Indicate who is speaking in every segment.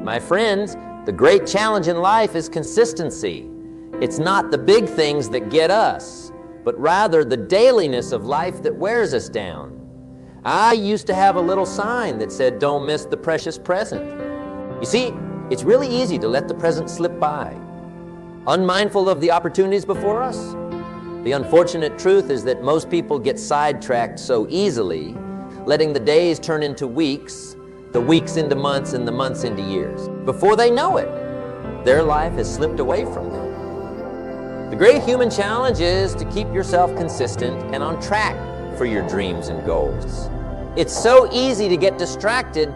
Speaker 1: My friends, the great challenge in life is consistency. It's not the big things that get us, but rather the dailiness of life that wears us down. I used to have a little sign that said, "Don't miss the precious present." You see, it's really easy to let the present slip by, unmindful of the opportunities before us. The unfortunate truth is that most people get sidetracked so easily, letting the days turn into weeks, the weeks into months, and the months into years. Before they know it, their life has slipped away from them. The great human challenge is to keep yourself consistent and on track for your dreams and goals. It's so easy to get distracted,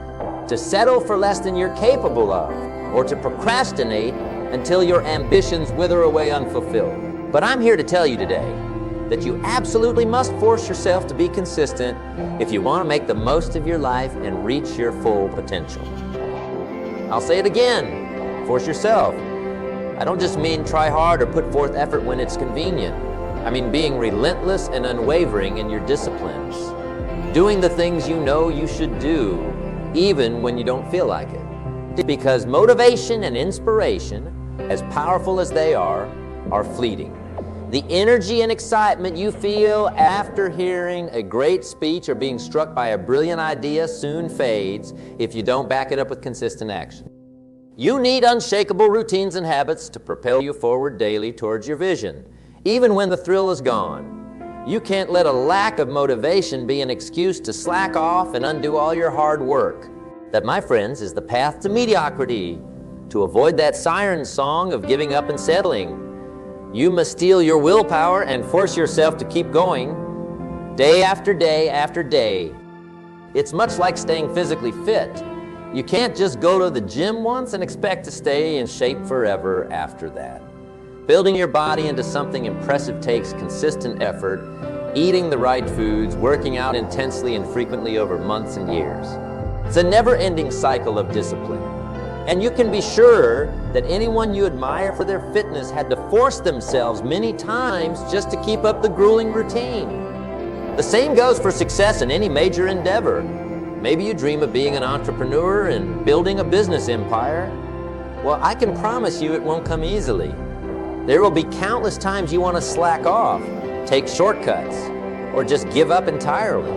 Speaker 1: to settle for less than you're capable of, or to procrastinate until your ambitions wither away unfulfilled. But I'm here to tell you today that you absolutely must force yourself to be consistent if you want to make the most of your life and reach your full potential. I'll say it again, force yourself. I don't just mean try hard or put forth effort when it's convenient. I mean being relentless and unwavering in your disciplines, doing the things you know you should do even when you don't feel like it. Because motivation and inspiration, as powerful as they are fleeting. The energy and excitement you feel after hearing a great speech or being struck by a brilliant idea soon fades if you don't back it up with consistent action. You need unshakable routines and habits to propel you forward daily towards your vision, even when the thrill is gone. You can't let a lack of motivation be an excuse to slack off and undo all your hard work. That, my friends, is the path to mediocrity. To avoid that siren song of giving up and settling, you must steel your willpower and force yourself to keep going, day after day after day. It's much like staying physically fit. You can't just go to the gym once and expect to stay in shape forever after that. Building your body into something impressive takes consistent effort, eating the right foods, working out intensely and frequently over months and years. It's a never-ending cycle of discipline. And you can be sure that anyone you admire for their fitness had to force themselves many times just to keep up the grueling routine. The same goes for success in any major endeavor. Maybe you dream of being an entrepreneur and building a business empire. Well, I can promise you it won't come easily. There will be countless times you want to slack off, take shortcuts, or just give up entirely.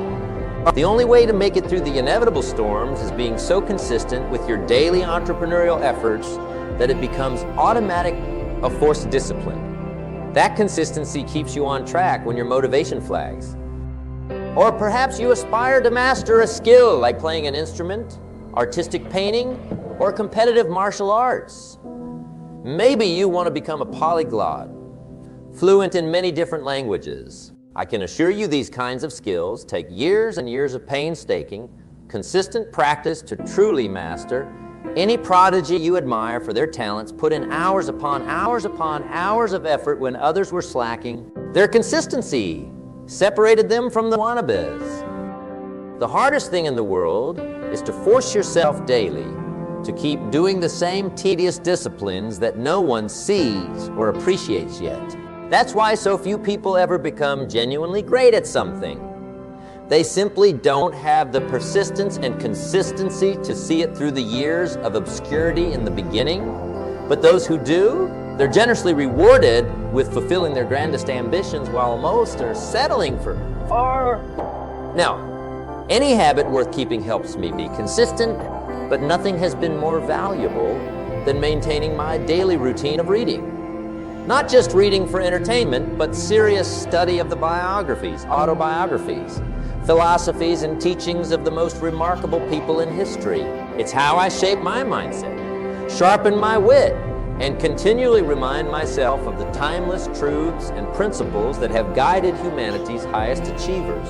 Speaker 1: The only way to make it through the inevitable storms is being so consistent with your daily entrepreneurial efforts that it becomes automatic, a forced discipline. That consistency keeps you on track when your motivation flags. Or perhaps you aspire to master a skill like playing an instrument, artistic painting, or competitive martial arts. Maybe you want to become a polyglot, fluent in many different languages. I can assure you these kinds of skills take years and years of painstaking, consistent practice to truly master. Any prodigy you admire for their talents put in hours upon hours upon hours of effort when others were slacking. Their consistency separated them from the wannabes. The hardest thing in the world is to force yourself daily to keep doing the same tedious disciplines that no one sees or appreciates yet. That's why so few people ever become genuinely great at something. They simply don't have the persistence and consistency to see it through the years of obscurity in the beginning. But those who do, they're generously rewarded with fulfilling their grandest ambitions, while most are settling for far. Now, any habit worth keeping helps me be consistent, but nothing has been more valuable than maintaining my daily routine of reading. Not just reading for entertainment, but serious study of the biographies, autobiographies, philosophies, and teachings of the most remarkable people in history. It's how I shape my mindset, sharpen my wit, and continually remind myself of the timeless truths and principles that have guided humanity's highest achievers.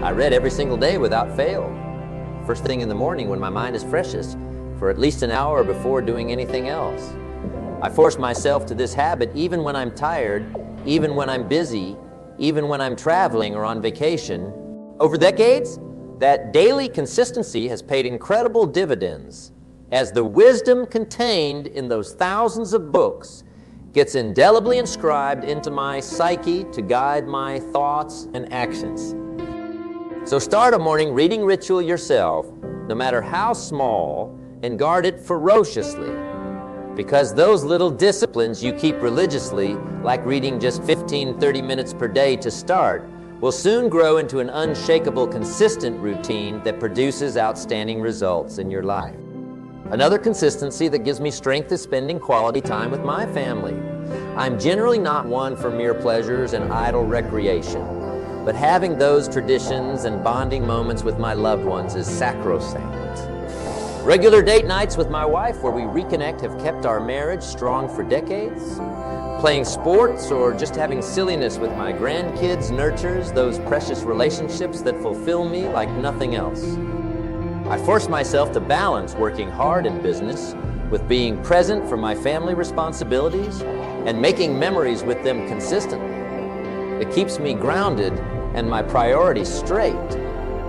Speaker 1: I read every single day without fail, first thing in the morning when my mind is freshest, for at least an hour before doing anything else. I force myself to this habit even when I'm tired, even when I'm busy, even when I'm traveling or on vacation. Over decades, that daily consistency has paid incredible dividends as the wisdom contained in those thousands of books gets indelibly inscribed into my psyche to guide my thoughts and actions. So start a morning reading ritual yourself, no matter how small, and guard it ferociously. Because those little disciplines you keep religiously, like reading just 15-30 minutes per day to start, will soon grow into an unshakable, consistent routine that produces outstanding results in your life. Another consistency that gives me strength is spending quality time with my family. I'm generally not one for mere pleasures and idle recreation, but having those traditions and bonding moments with my loved ones is sacrosanct. Regular date nights with my wife where we reconnect have kept our marriage strong for decades. Playing sports or just having silliness with my grandkids nurtures those precious relationships that fulfill me like nothing else. I force myself to balance working hard in business with being present for my family responsibilities and making memories with them consistently. It keeps me grounded and my priorities straight.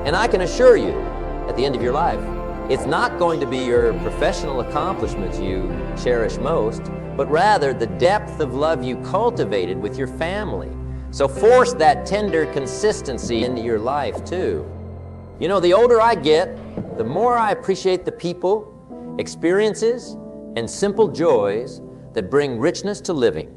Speaker 1: And I can assure you, at the end of your life, it's not going to be your professional accomplishments you cherish most, but rather the depth of love you cultivated with your family. So force that tender consistency into your life too. You know, the older I get, the more I appreciate the people, experiences, and simple joys that bring richness to living.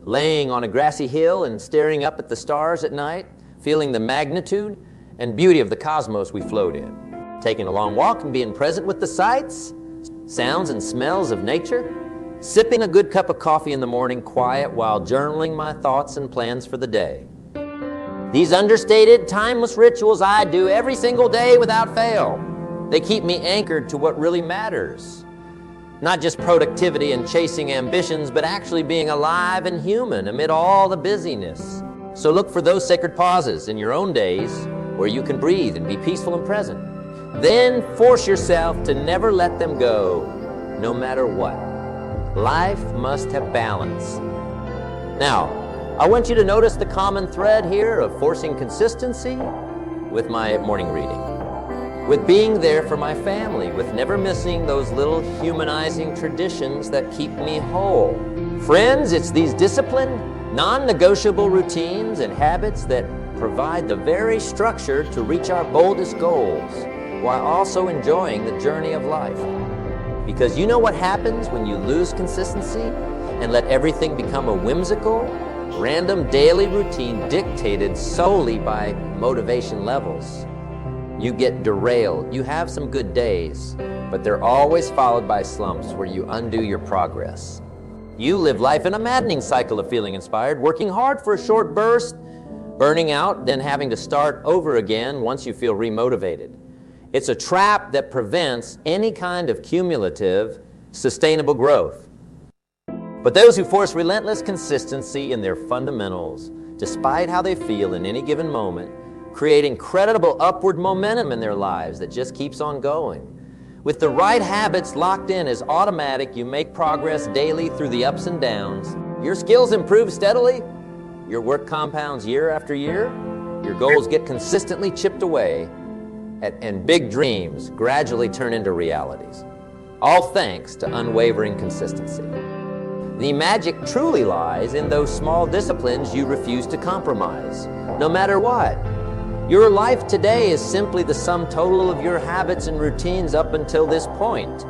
Speaker 1: Laying on a grassy hill and staring up at the stars at night, feeling the magnitude and beauty of the cosmos we float in. Taking a long walk and being present with the sights, sounds, and smells of nature. Sipping a good cup of coffee in the morning quiet while journaling my thoughts and plans for the day. These understated, timeless rituals I do every single day without fail. They keep me anchored to what really matters. Not just productivity and chasing ambitions, but actually being alive and human amid all the busyness. So look for those sacred pauses in your own days where you can breathe and be peaceful and present. Then force yourself to never let them go, no matter what. Life must have balance. Now, I want you to notice the common thread here of forcing consistency with my morning reading, with being there for my family, with never missing those little humanizing traditions that keep me whole. Friends, it's these disciplined, non-negotiable routines and habits that provide the very structure to reach our boldest goals, while also enjoying the journey of life. Because you know what happens when you lose consistency and let everything become a whimsical, random daily routine dictated solely by motivation levels. You get derailed. You have some good days, but they're always followed by slumps where you undo your progress. You live life in a maddening cycle of feeling inspired, working hard for a short burst, burning out, then having to start over again once you feel remotivated. It's a trap that prevents any kind of cumulative, sustainable growth. But those who force relentless consistency in their fundamentals, despite how they feel in any given moment, create incredible upward momentum in their lives that just keeps on going. With the right habits locked in as automatic, you make progress daily through the ups and downs. Your skills improve steadily, your work compounds year after year, your goals get consistently chipped away, and big dreams gradually turn into realities. All thanks to unwavering consistency. The magic truly lies in those small disciplines you refuse to compromise, no matter what. Your life today is simply the sum total of your habits and routines up until this point.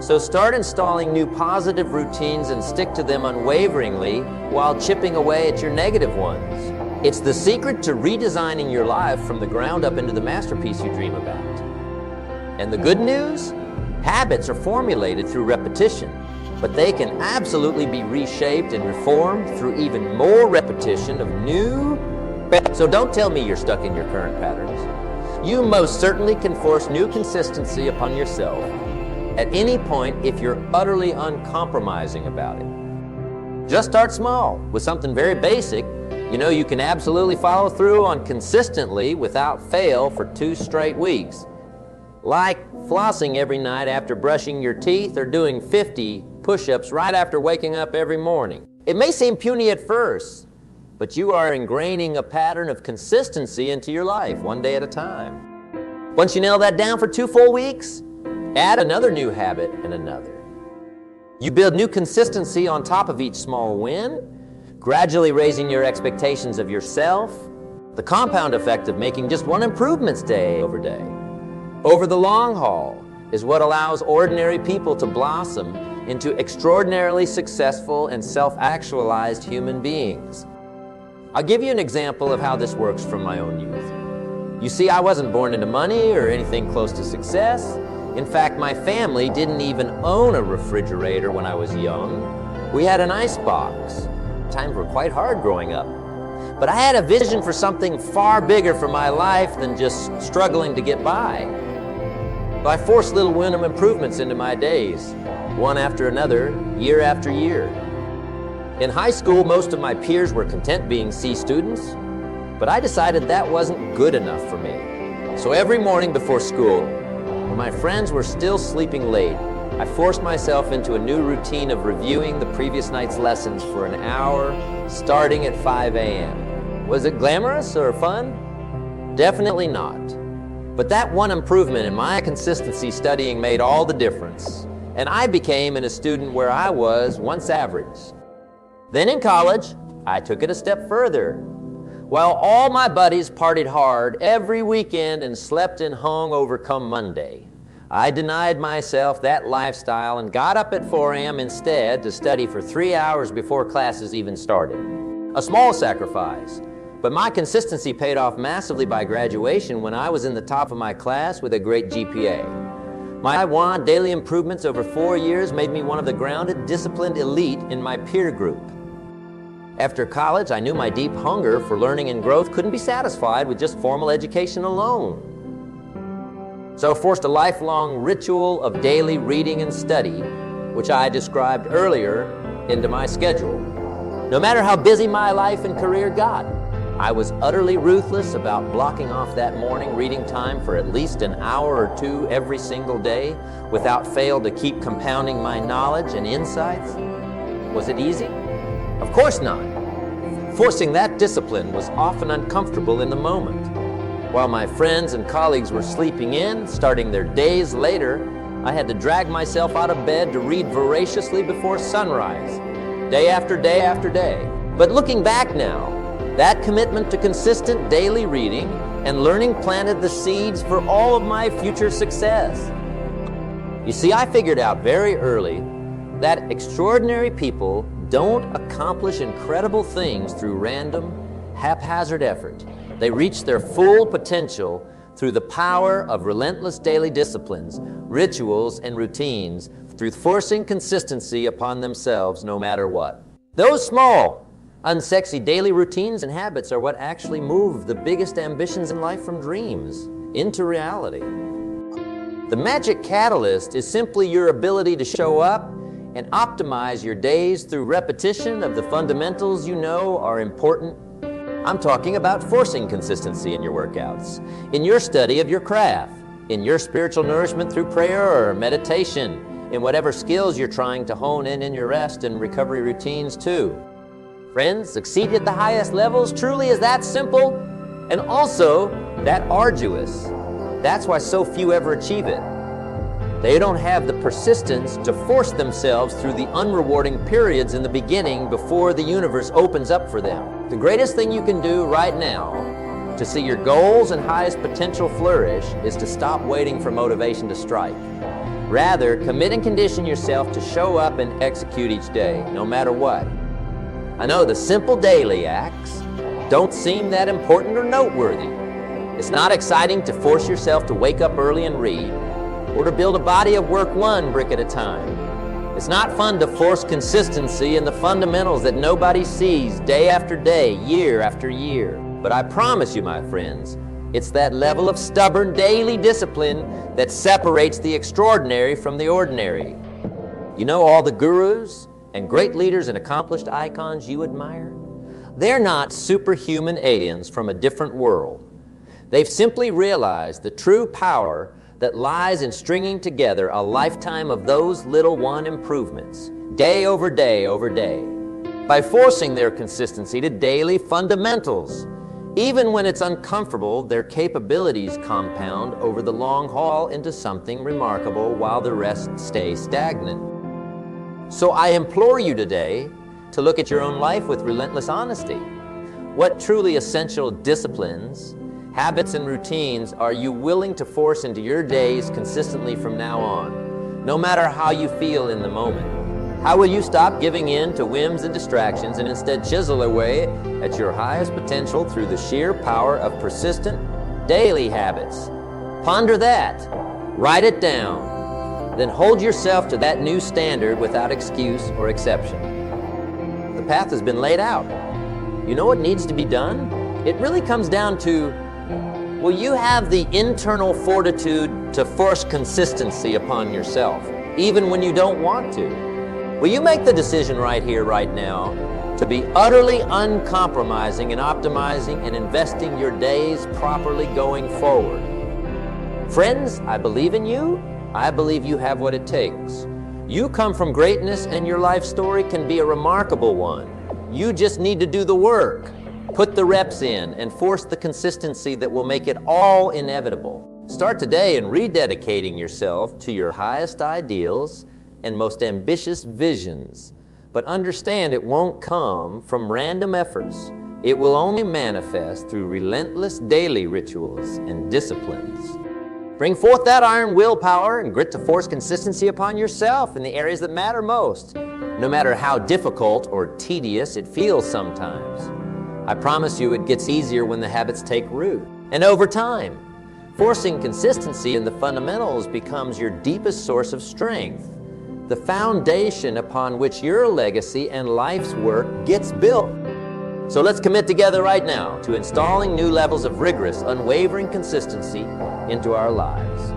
Speaker 1: So start installing new positive routines and stick to them unwaveringly while chipping away at your negative ones. It's the secret to redesigning your life from the ground up into the masterpiece you dream about. And the good news? Habits are formulated through repetition, but they can absolutely be reshaped and reformed through even more repetition of new. So don't tell me you're stuck in your current patterns. You most certainly can force new consistency upon yourself at any point if you're utterly uncompromising about it. Just start small with something very basic. You know you can absolutely follow through on consistently without fail for 2 straight weeks. Like flossing every night after brushing your teeth or doing 50 push-ups right after waking up every morning. It may seem puny at first, but you are ingraining a pattern of consistency into your life, one day at a time. Once you nail that down for 2 full weeks, add another new habit and another. You build new consistency on top of each small win, gradually raising your expectations of yourself, the compound effect of making just one improvement day over day. Over the long haul, is what allows ordinary people to blossom into extraordinarily successful and self-actualized human beings. I'll give you an example of how this works from my own youth. You see, I wasn't born into money or anything close to success. In fact, my family didn't even own a refrigerator when I was young. We had an ice box. Times were quite hard growing up. But I had a vision for something far bigger for my life than just struggling to get by. I forced little winning improvements into my days, one after another, year after year. In high school, most of my peers were content being C students, but I decided that wasn't good enough for me. So every morning before school, when my friends were still sleeping late, I forced myself into a new routine of reviewing the previous night's lessons for an hour, starting at 5 a.m. Was it glamorous or fun? Definitely not. But that one improvement in my consistency studying made all the difference, and I became a student where I was once average. Then in college, I took it a step further. While all my buddies partied hard every weekend and slept and hung over come Monday, I denied myself that lifestyle and got up at 4 a.m. instead to study for 3 hours before classes even started. A small sacrifice, but my consistency paid off massively by graduation when I was in the top of my class with a great GPA. My one daily improvements over 4 years made me one of the grounded, disciplined elite in my peer group. After college, I knew my deep hunger for learning and growth couldn't be satisfied with just formal education alone. So I forced a lifelong ritual of daily reading and study, which I described earlier, into my schedule. No matter how busy my life and career got, I was utterly ruthless about blocking off that morning reading time for at least an hour or two every single day, without fail to keep compounding my knowledge and insights. Was it easy? Of course not. Forcing that discipline was often uncomfortable in the moment. While my friends and colleagues were sleeping in, starting their days later, I had to drag myself out of bed to read voraciously before sunrise, day after day after day. But looking back now, that commitment to consistent daily reading and learning planted the seeds for all of my future success. You see, I figured out very early that extraordinary people don't accomplish incredible things through random, haphazard effort. They reach their full potential through the power of relentless daily disciplines, rituals, and routines, through forcing consistency upon themselves no matter what. Those small, unsexy daily routines and habits are what actually move the biggest ambitions in life from dreams into reality. The magic catalyst is simply your ability to show up and optimize your days through repetition of the fundamentals you know are important. I'm talking about forcing consistency in your workouts, in your study of your craft, in your spiritual nourishment through prayer or meditation, in whatever skills you're trying to hone in your rest and recovery routines too. Friends, succeeding at the highest levels truly is that simple and also that arduous. That's why so few ever achieve it. They don't have the persistence to force themselves through the unrewarding periods in the beginning before the universe opens up for them. The greatest thing you can do right now to see your goals and highest potential flourish is to stop waiting for motivation to strike. Rather, commit and condition yourself to show up and execute each day, no matter what. I know the simple daily acts don't seem that important or noteworthy. It's not exciting to force yourself to wake up early and read, or to build a body of work one brick at a time. It's not fun to force consistency in the fundamentals that nobody sees day after day, year after year. But I promise you, my friends, it's that level of stubborn daily discipline that separates the extraordinary from the ordinary. You know all the gurus and great leaders and accomplished icons you admire? They're not superhuman aliens from a different world. They've simply realized the true power that lies in stringing together a lifetime of those little one improvements, day over day over day, by forcing their consistency to daily fundamentals. Even when it's uncomfortable, their capabilities compound over the long haul into something remarkable while the rest stay stagnant. So I implore you today to look at your own life with relentless honesty. What truly essential disciplines habits and routines are you willing to force into your days consistently from now on, no matter how you feel in the moment? How will you stop giving in to whims and distractions and instead chisel away at your highest potential through the sheer power of persistent daily habits? Ponder that. Write it down. Then hold yourself to that new standard without excuse or exception. The path has been laid out. You know what needs to be done? It really comes down to, will you have the internal fortitude to force consistency upon yourself, even when you don't want to? Will you make the decision right here, right now, to be utterly uncompromising in optimizing and investing your days properly going forward? Friends, I believe in you. I believe you have what it takes. You come from greatness, and your life story can be a remarkable one. You just need to do the work, put the reps in, and force the consistency that will make it all inevitable. Start today in rededicating yourself to your highest ideals and most ambitious visions. But understand, it won't come from random efforts. It will only manifest through relentless daily rituals and disciplines. Bring forth that iron willpower and grit to force consistency upon yourself in the areas that matter most, no matter how difficult or tedious it feels sometimes. I promise you it gets easier when the habits take root. And over time, forcing consistency in the fundamentals becomes your deepest source of strength, the foundation upon which your legacy and life's work gets built. So let's commit together right now to installing new levels of rigorous, unwavering consistency into our lives.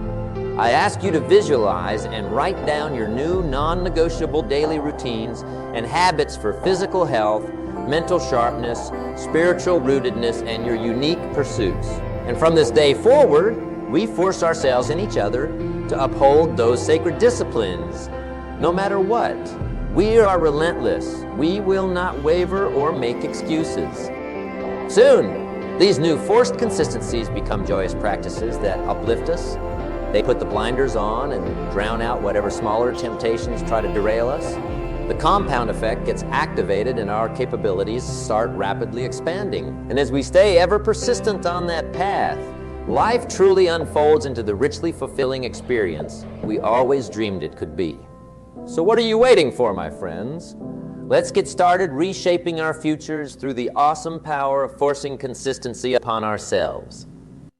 Speaker 1: I ask you to visualize and write down your new non-negotiable daily routines and habits for physical health, mental sharpness, spiritual rootedness, and your unique pursuits. And from this day forward, we force ourselves and each other to uphold those sacred disciplines, no matter what. We are relentless. We will not waver or make excuses. Soon, these new forced consistencies become joyous practices that uplift us. They put the blinders on and drown out whatever smaller temptations try to derail us. The compound effect gets activated and our capabilities start rapidly expanding. And as we stay ever persistent on that path, life truly unfolds into the richly fulfilling experience we always dreamed it could be. So what are you waiting for, my friends? Let's get started reshaping our futures through the awesome power of forcing consistency upon ourselves.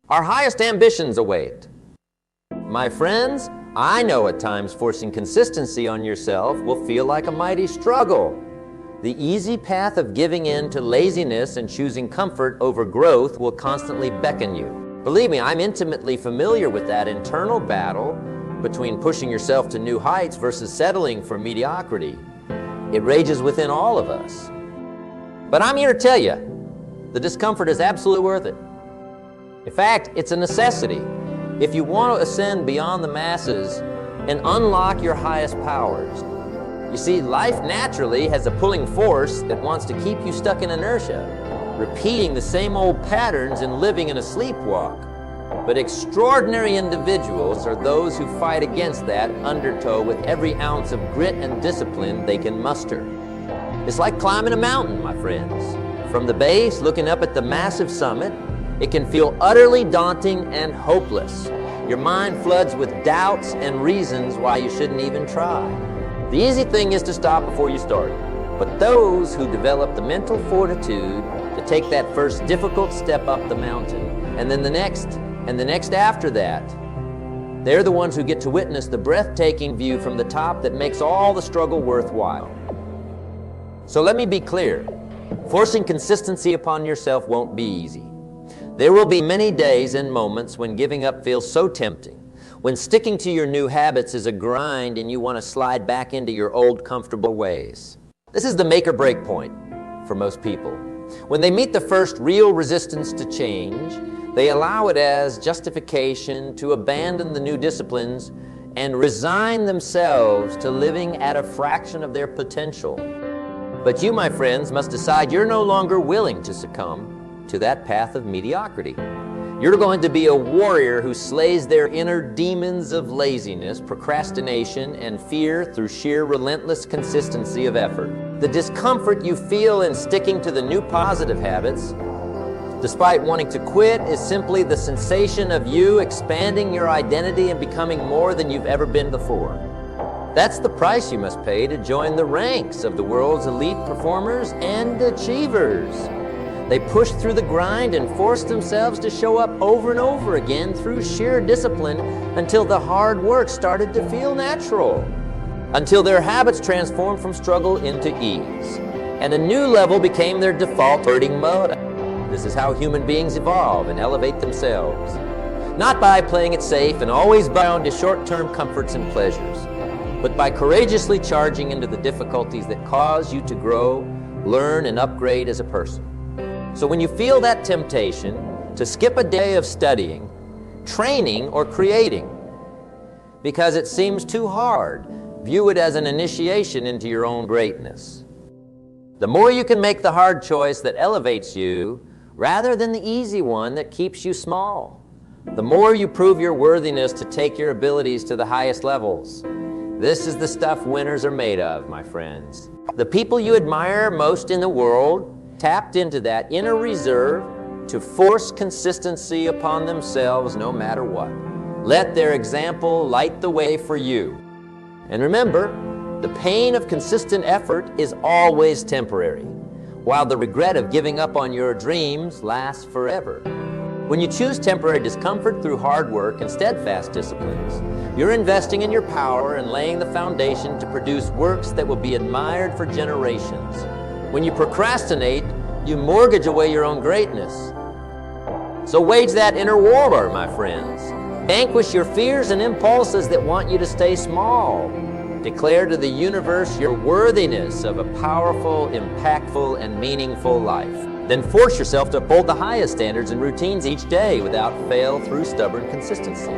Speaker 1: Our highest ambitions await. My friends, I know at times forcing consistency on yourself will feel like a mighty struggle. The easy path of giving in to laziness and choosing comfort over growth will constantly beckon you. Believe me, I'm intimately familiar with that internal battle between pushing yourself to new heights versus settling for mediocrity. It rages within all of us. But I'm here to tell you, the discomfort is absolutely worth it. In fact, it's a necessity. If you want to ascend beyond the masses and unlock your highest powers. You see, life naturally has a pulling force that wants to keep you stuck in inertia, repeating the same old patterns and living in a sleepwalk. But extraordinary individuals are those who fight against that undertow with every ounce of grit and discipline they can muster. It's like climbing a mountain, my friends. From the base, looking up at the massive summit, it can feel utterly daunting and hopeless. Your mind floods with doubts and reasons why you shouldn't even try. The easy thing is to stop before you start. But those who develop the mental fortitude to take that first difficult step up the mountain, and then the next, and the next after that, they're the ones who get to witness the breathtaking view from the top that makes all the struggle worthwhile. So let me be clear. Forcing consistency upon yourself won't be easy. There will be many days and moments when giving up feels so tempting, when sticking to your new habits is a grind and you want to slide back into your old comfortable ways. This is the make or break point for most people. When they meet the first real resistance to change, they allow it as justification to abandon the new disciplines and resign themselves to living at a fraction of their potential. But you, my friends, must decide you're no longer willing to succumb to that path of mediocrity. You're going to be a warrior who slays their inner demons of laziness, procrastination, and fear through sheer relentless consistency of effort. The discomfort you feel in sticking to the new positive habits, despite wanting to quit, is simply the sensation of you expanding your identity and becoming more than you've ever been before. That's the price you must pay to join the ranks of the world's elite performers and achievers. They pushed through the grind and forced themselves to show up over and over again through sheer discipline until the hard work started to feel natural, until their habits transformed from struggle into ease, and a new level became their default operating mode. This is how human beings evolve and elevate themselves, not by playing it safe and always bound to short-term comforts and pleasures, but by courageously charging into the difficulties that cause you to grow, learn, and upgrade as a person. So when you feel that temptation to skip a day of studying, training, or creating because it seems too hard, view it as an initiation into your own greatness. The more you can make the hard choice that elevates you rather than the easy one that keeps you small, the more you prove your worthiness to take your abilities to the highest levels. This is the stuff winners are made of, my friends. The people you admire most in the world tapped into that inner reserve to force consistency upon themselves no matter what. Let their example light the way for you. And remember, the pain of consistent effort is always temporary, while the regret of giving up on your dreams lasts forever. When you choose temporary discomfort through hard work and steadfast disciplines, you're investing in your power and laying the foundation to produce works that will be admired for generations. When you procrastinate, you mortgage away your own greatness. So wage that inner war, my friends. Vanquish your fears and impulses that want you to stay small. Declare to the universe your worthiness of a powerful, impactful, and meaningful life. Then force yourself to uphold the highest standards and routines each day without fail through stubborn consistency.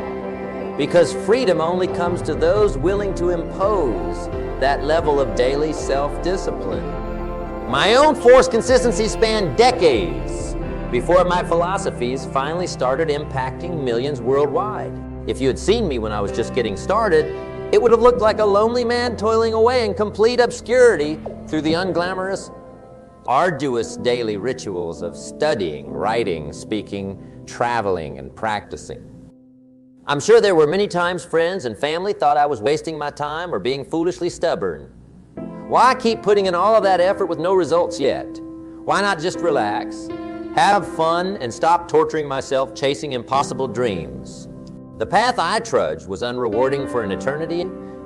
Speaker 1: Because freedom only comes to those willing to impose that level of daily self-discipline. My own forced consistency spanned decades before my philosophies finally started impacting millions worldwide. If you had seen me when I was just getting started, it would have looked like a lonely man toiling away in complete obscurity through the unglamorous, arduous daily rituals of studying, writing, speaking, traveling, and practicing. I'm sure there were many times friends and family thought I was wasting my time or being foolishly stubborn. Why keep putting in all of that effort with no results yet? Why not just relax, have fun, and stop torturing myself chasing impossible dreams? The path I trudged was unrewarding for an eternity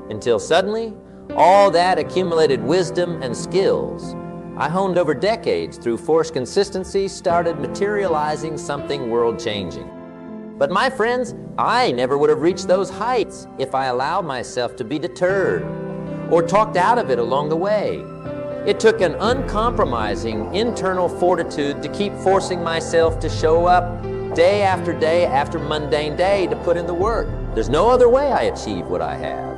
Speaker 1: until suddenly, all that accumulated wisdom and skills I honed over decades through forced consistency started materializing something world-changing. But my friends, I never would have reached those heights if I allowed myself to be deterred or talked out of it along the way. It took an uncompromising internal fortitude to keep forcing myself to show up day after mundane day to put in the work. There's no other way I achieve what I have.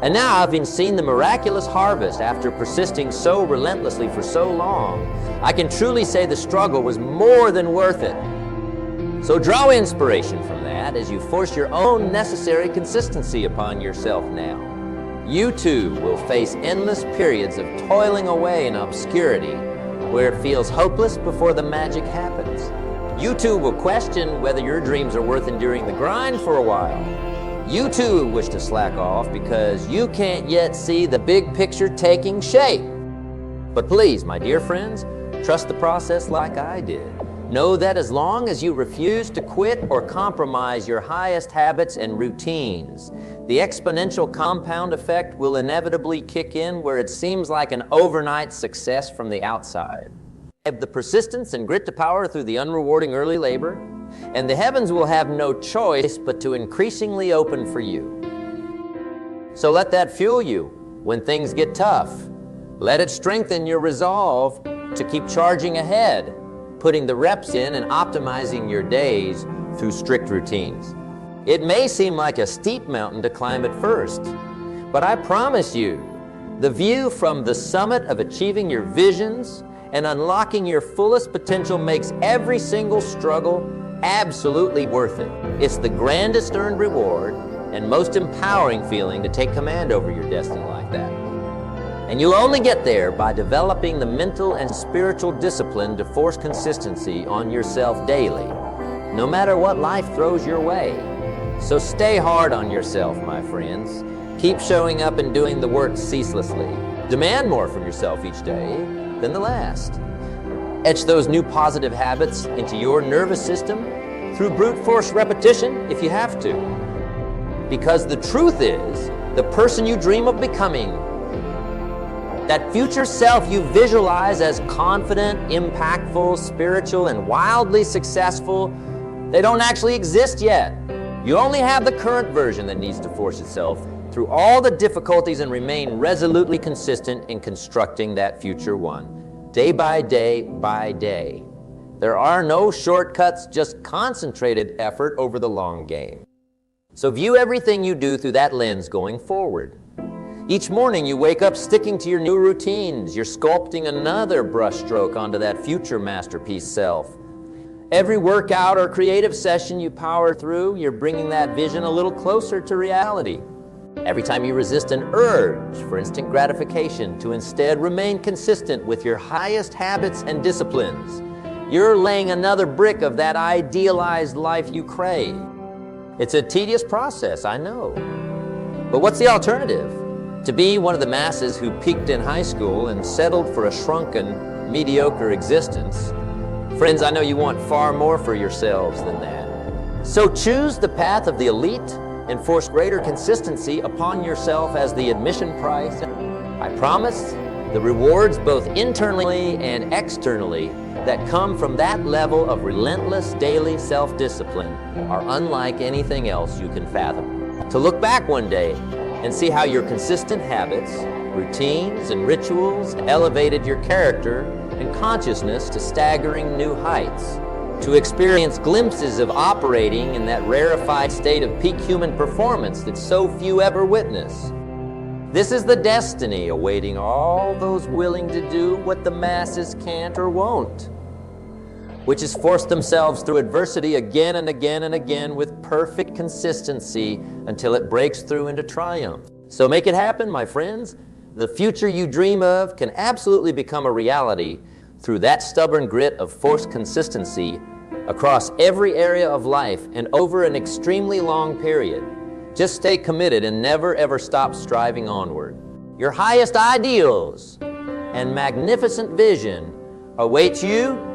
Speaker 1: And now having seen the miraculous harvest after persisting so relentlessly for so long, I can truly say the struggle was more than worth it. So draw inspiration from that as you force your own necessary consistency upon yourself now. You too will face endless periods of toiling away in obscurity where it feels hopeless before the magic happens. You too will question whether your dreams are worth enduring the grind for a while. You too wish to slack off because you can't yet see the big picture taking shape. But please, my dear friends, trust the process like I did. Know that as long as you refuse to quit or compromise your highest habits and routines, the exponential compound effect will inevitably kick in where it seems like an overnight success from the outside. Have the persistence and grit to power through the unrewarding early labor, and the heavens will have no choice but to increasingly open for you. So let that fuel you when things get tough. Let it strengthen your resolve to keep charging ahead, putting the reps in and optimizing your days through strict routines. It may seem like a steep mountain to climb at first, but I promise you, the view from the summit of achieving your visions and unlocking your fullest potential makes every single struggle absolutely worth it. It's the grandest earned reward and most empowering feeling to take command over your destiny like that. And you'll only get there by developing the mental and spiritual discipline to force consistency on yourself daily, no matter what life throws your way. So stay hard on yourself, my friends. Keep showing up and doing the work ceaselessly. Demand more from yourself each day than the last. Etch those new positive habits into your nervous system through brute force repetition if you have to. Because the truth is, the person you dream of becoming, that future self you visualize as confident, impactful, spiritual, and wildly successful, they don't actually exist yet. You only have the current version that needs to force itself through all the difficulties and remain resolutely consistent in constructing that future one, day by day by day. There are no shortcuts, just concentrated effort over the long game. So view everything you do through that lens going forward. Each morning you wake up sticking to your new routines. You're sculpting another brushstroke onto that future masterpiece self. Every workout or creative session you power through, you're bringing that vision a little closer to reality. Every time you resist an urge for instant gratification to instead remain consistent with your highest habits and disciplines, you're laying another brick of that idealized life you crave. It's a tedious process, I know. But what's the alternative? To be one of the masses who peaked in high school and settled for a shrunken, mediocre existence? Friends, I know you want far more for yourselves than that. So choose the path of the elite and force greater consistency upon yourself as the admission price. I promise the rewards both internally and externally that come from that level of relentless daily self-discipline are unlike anything else you can fathom. To look back one day and see how your consistent habits, routines, and rituals elevated your character and consciousness to staggering new heights. To experience glimpses of operating in that rarefied state of peak human performance that so few ever witness. This is the destiny awaiting all those willing to do what the masses can't or won't, which is force themselves through adversity again and again and again with perfect consistency until it breaks through into triumph. So make it happen, my friends. The future you dream of can absolutely become a reality through that stubborn grit of forced consistency across every area of life and over an extremely long period. Just stay committed and never ever stop striving onward. Your highest ideals and magnificent vision await you